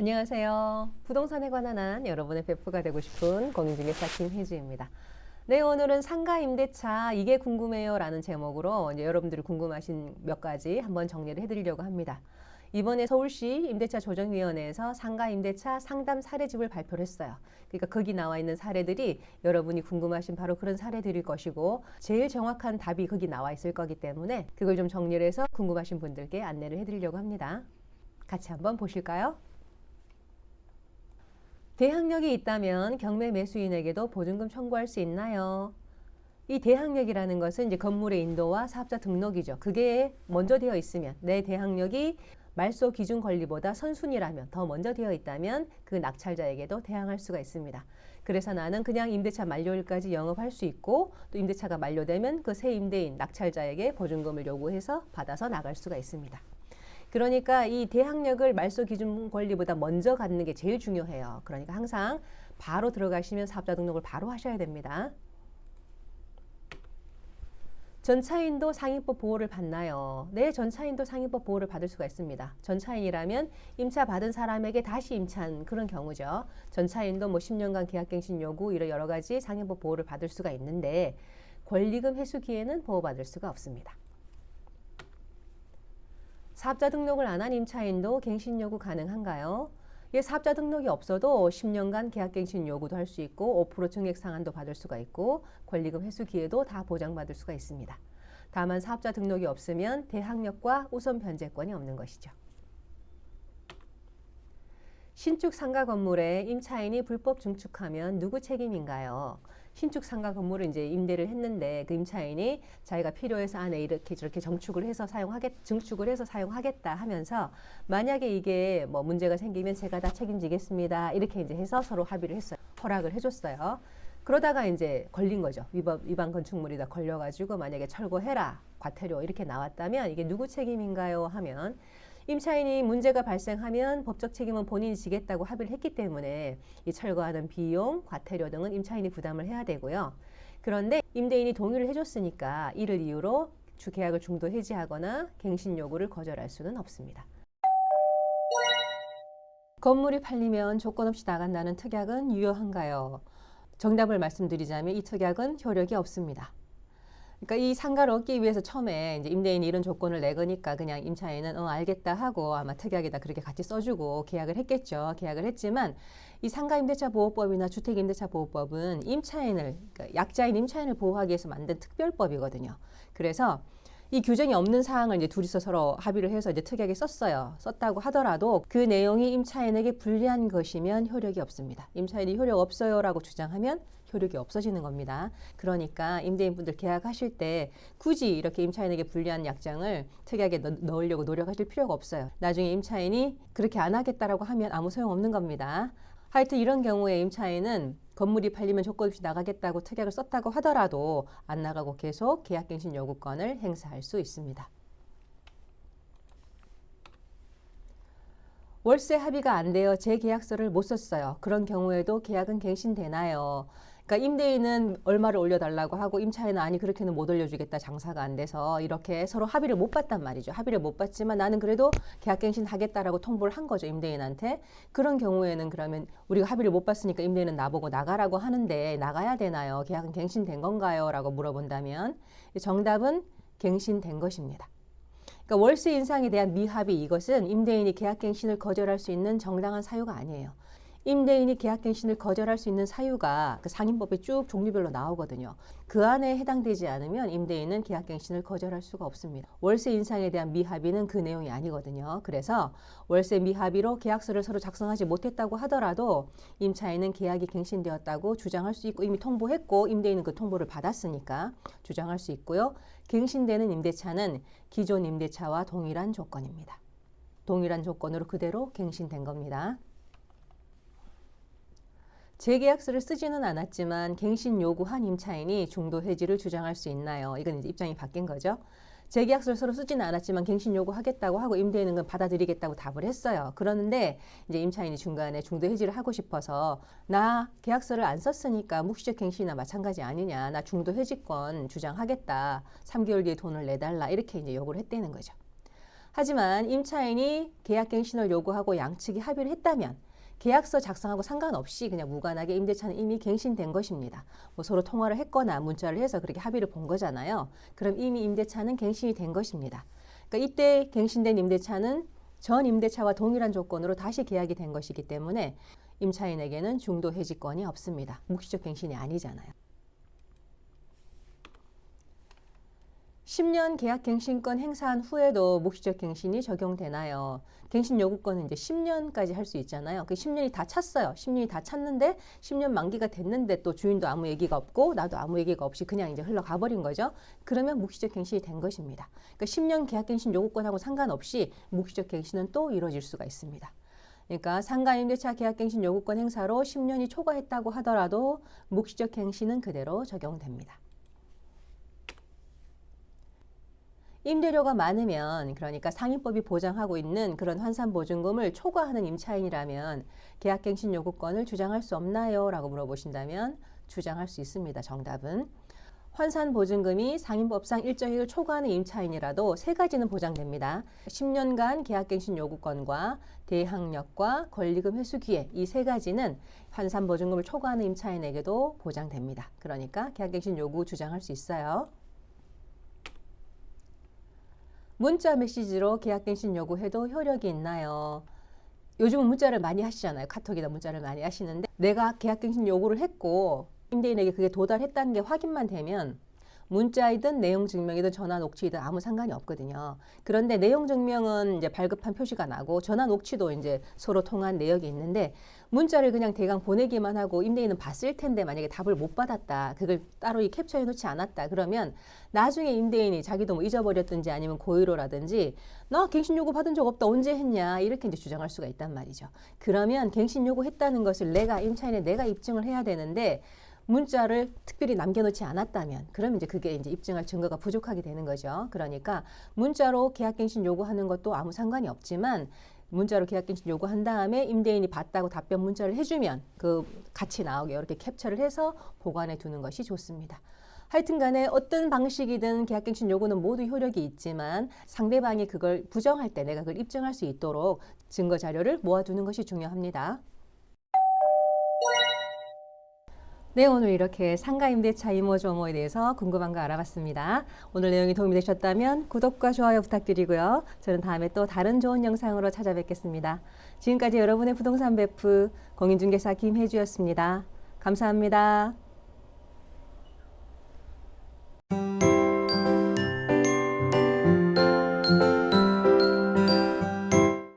안녕하세요. 부동산에 관한 한 여러분의 베프가 되고 싶은 공인중개사 김혜지입니다. 네, 오늘은 상가 임대차 이게 궁금해요 라는 제목으로 이제 여러분들이 궁금하신 몇 가지 한번 정리를 해드리려고 합니다. 이번에 서울시 임대차조정위원회에서 상가 임대차 상담 사례집을 발표를 했어요. 그러니까 거기 나와 있는 사례들이 여러분이 궁금하신 바로 그런 사례들일 것이고 제일 정확한 답이 거기 나와 있을 거기 때문에 그걸 좀 정리를 해서 궁금하신 분들께 안내를 해드리려고 합니다. 같이 한번 보실까요? 대항력이 있다면 경매 매수인에게도 보증금 청구할 수 있나요? 이 대항력이라는 것은 이제 건물의 인도와 사업자 등록이죠. 그게 먼저 되어 있으면 내 대항력이 말소 기준 권리보다 선순위라면 더 먼저 되어 있다면 그 낙찰자에게도 대항할 수가 있습니다. 그래서 나는 그냥 임대차 만료일까지 영업할 수 있고 또 임대차가 만료되면 그 새 임대인 낙찰자에게 보증금을 요구해서 받아서 나갈 수가 있습니다. 그러니까 이 대항력을 말소 기준 권리보다 먼저 갖는 게 제일 중요해요. 그러니까 항상 바로 들어가시면 사업자 등록을 바로 하셔야 됩니다. 전차인도 상위법 보호를 받나요? 네, 전차인도 상위법 보호를 받을 수가 있습니다. 전차인이라면 임차 받은 사람에게 다시 임차한 그런 경우죠. 전차인도 뭐 10년간 계약갱신 요구 이런 여러 가지 상위법 보호를 받을 수가 있는데 권리금 회수기에는 보호받을 수가 없습니다. 사업자 등록을 안 한 임차인도 갱신 요구 가능한가요? 예, 사업자 등록이 없어도 10년간 계약갱신 요구도 할 수 있고 5% 증액 상한도 받을 수가 있고 권리금 회수 기회도 다 보장받을 수가 있습니다. 다만 사업자 등록이 없으면 대항력과 우선 변제권이 없는 것이죠. 신축 상가 건물에 임차인이 불법 증축하면 누구 책임인가요? 신축 상가 건물을 이제 임대를 했는데 그 임차인이 자기가 필요해서 안에 이렇게 저렇게 증축을 해서 사용하겠다 하면서 만약에 이게 뭐 문제가 생기면 제가 다 책임지겠습니다. 이렇게 이제 해서 서로 합의를 했어요. 허락을 해줬어요. 그러다가 이제 걸린 거죠. 위반 건축물이다 걸려가지고 만약에 철거해라, 과태료 이렇게 나왔다면 이게 누구 책임인가요? 하면 임차인이 문제가 발생하면 법적 책임은 본인이 지겠다고 합의를 했기 때문에 이 철거하는 비용, 과태료 등은 임차인이 부담을 해야 되고요. 그런데 임대인이 동의를 해줬으니까 이를 이유로 계약을 중도 해지하거나 갱신 요구를 거절할 수는 없습니다. 건물이 팔리면 조건 없이 나간다는 특약은 유효한가요? 정답을 말씀드리자면 이 특약은 효력이 없습니다. 그러니까 이 상가를 얻기 위해서 처음에 이제 임대인이 이런 조건을 내거니까 그냥 임차인은 알겠다 하고 아마 특약에다 그렇게 같이 써주고 계약을 했겠죠. 계약을 했지만 이 상가임대차보호법이나 주택임대차보호법은 임차인을, 그러니까 약자인 임차인을 보호하기 위해서 만든 특별법이거든요. 그래서 이 규정이 없는 사항을 이제 둘이서 서로 합의를 해서 이제 특약에 썼어요. 썼다고 하더라도 그 내용이 임차인에게 불리한 것이면 효력이 없습니다. 임차인이 효력 없어요라고 주장하면 효력이 없어지는 겁니다. 그러니까 임대인분들 계약하실 때 굳이 이렇게 임차인에게 불리한 약정을 특약에 넣으려고 노력하실 필요가 없어요. 나중에 임차인이 그렇게 안 하겠다라고 하면 아무 소용없는 겁니다. 하여튼 이런 경우에 임차인은 건물이 팔리면 조건 없이 나가겠다고 특약을 썼다고 하더라도 안 나가고 계속 계약갱신 요구권을 행사할 수 있습니다. 월세 합의가 안 되어 재계약서를 못 썼어요. 그런 경우에도 계약은 갱신되나요? 그러니까 임대인은 얼마를 올려달라고 하고 임차인은 아니 그렇게는 못 올려주겠다, 장사가 안 돼서 이렇게 서로 합의를 못 봤단 말이죠. 합의를 못 봤지만 나는 그래도 계약갱신 하겠다라고 통보를 한 거죠, 임대인한테. 그런 경우에는 그러면 우리가 합의를 못 봤으니까 임대인은 나보고 나가라고 하는데 나가야 되나요? 계약은 갱신된 건가요? 라고 물어본다면 정답은 갱신된 것입니다. 그러니까 월세 인상에 대한 미합의, 이것은 임대인이 계약갱신을 거절할 수 있는 정당한 사유가 아니에요. 임대인이 계약갱신을 거절할 수 있는 사유가 그 상임법에 쭉 종류별로 나오거든요. 그 안에 해당되지 않으면 임대인은 계약갱신을 거절할 수가 없습니다. 월세 인상에 대한 미합의는 그 내용이 아니거든요. 그래서 월세 미합의로 계약서를 서로 작성하지 못했다고 하더라도 임차인은 계약이 갱신되었다고 주장할 수 있고 이미 통보했고 임대인은 그 통보를 받았으니까 주장할 수 있고요. 갱신되는 임대차는 기존 임대차와 동일한 조건입니다. 동일한 조건으로 그대로 갱신된 겁니다. 재계약서를 쓰지는 않았지만 갱신 요구한 임차인이 중도 해지를 주장할 수 있나요? 이건 이제 입장이 바뀐 거죠. 재계약서를 서로 쓰지는 않았지만 갱신 요구하겠다고 하고 임대인은 그건 받아들이겠다고 답을 했어요. 그러는데 이제 임차인이 중간에 중도 해지를 하고 싶어서 나 계약서를 안 썼으니까 묵시적 갱신이나 마찬가지 아니냐. 나 중도 해지권 주장하겠다. 3개월 뒤에 돈을 내달라. 이렇게 이제 요구를 했다는 거죠. 하지만 임차인이 계약갱신을 요구하고 양측이 합의를 했다면 계약서 작성하고 상관없이 그냥 무관하게 임대차는 이미 갱신된 것입니다. 뭐 서로 통화를 했거나 문자를 해서 그렇게 합의를 본 거잖아요. 그럼 이미 임대차는 갱신이 된 것입니다. 그러니까 이때 갱신된 임대차는 전 임대차와 동일한 조건으로 다시 계약이 된 것이기 때문에 임차인에게는 중도 해지권이 없습니다. 묵시적 갱신이 아니잖아요. 10년 계약 갱신권 행사한 후에도 묵시적 갱신이 적용되나요? 갱신 요구권은 이제 10년까지 할 수 있잖아요. 그 10년이 다 찼어요. 10년이 다 찼는데 10년 만기가 됐는데 또 주인도 아무 얘기가 없고 나도 아무 얘기가 없이 그냥 이제 흘러가 버린 거죠. 그러면 묵시적 갱신이 된 것입니다. 그러니까 10년 계약 갱신 요구권하고 상관없이 묵시적 갱신은 또 이루어질 수가 있습니다. 그러니까 상가 임대차 계약 갱신 요구권 행사로 10년이 초과했다고 하더라도 묵시적 갱신은 그대로 적용됩니다. 임대료가 많으면, 그러니까 상인법이 보장하고 있는 그런 환산보증금을 초과하는 임차인이라면 계약갱신 요구권을 주장할 수 없나요? 라고 물어보신다면 주장할 수 있습니다. 정답은 환산보증금이 상인법상 일정액을 초과하는 임차인이라도 세 가지는 보장됩니다. 10년간 계약갱신 요구권과 대항력과 권리금 회수기회, 이 세 가지는 환산보증금을 초과하는 임차인에게도 보장됩니다. 그러니까 계약갱신 요구 주장할 수 있어요. 문자 메시지로 계약갱신 요구해도 효력이 있나요? 요즘은 문자를 많이 하시잖아요. 카톡이나 문자를 많이 하시는데 내가 계약갱신 요구를 했고 임대인에게 그게 도달했다는 게 확인만 되면 문자이든 내용 증명이든 전화 녹취이든 아무 상관이 없거든요. 그런데 내용 증명은 이제 발급한 표시가 나고 전화 녹취도 이제 서로 통한 내역이 있는데 문자를 그냥 대강 보내기만 하고 임대인은 봤을 텐데 만약에 답을 못 받았다. 그걸 따로 캡처해 놓지 않았다. 그러면 나중에 임대인이 자기도 뭐 잊어버렸든지 아니면 고의로라든지 나 갱신 요구 받은 적 없다. 언제 했냐. 이렇게 이제 주장할 수가 있단 말이죠. 그러면 갱신 요구했다는 것을 임차인에 내가 입증을 해야 되는데 문자를 특별히 남겨놓지 않았다면 그러면 이제 그게 이제 입증할 증거가 부족하게 되는 거죠. 그러니까 문자로 계약갱신 요구하는 것도 아무 상관이 없지만 문자로 계약갱신 요구한 다음에 임대인이 봤다고 답변 문자를 해주면 그 같이 나오게 이렇게 캡처를 해서 보관해 두는 것이 좋습니다. 하여튼 간에 어떤 방식이든 계약갱신 요구는 모두 효력이 있지만 상대방이 그걸 부정할 때 내가 그걸 입증할 수 있도록 증거 자료를 모아두는 것이 중요합니다. 네, 오늘 이렇게 상가 임대차 이모저모에 대해서 궁금한 거 알아봤습니다. 오늘 내용이 도움이 되셨다면 구독과 좋아요 부탁드리고요. 저는 다음에 또 다른 좋은 영상으로 찾아뵙겠습니다. 지금까지 여러분의 부동산 베프 공인중개사 김혜주였습니다. 감사합니다.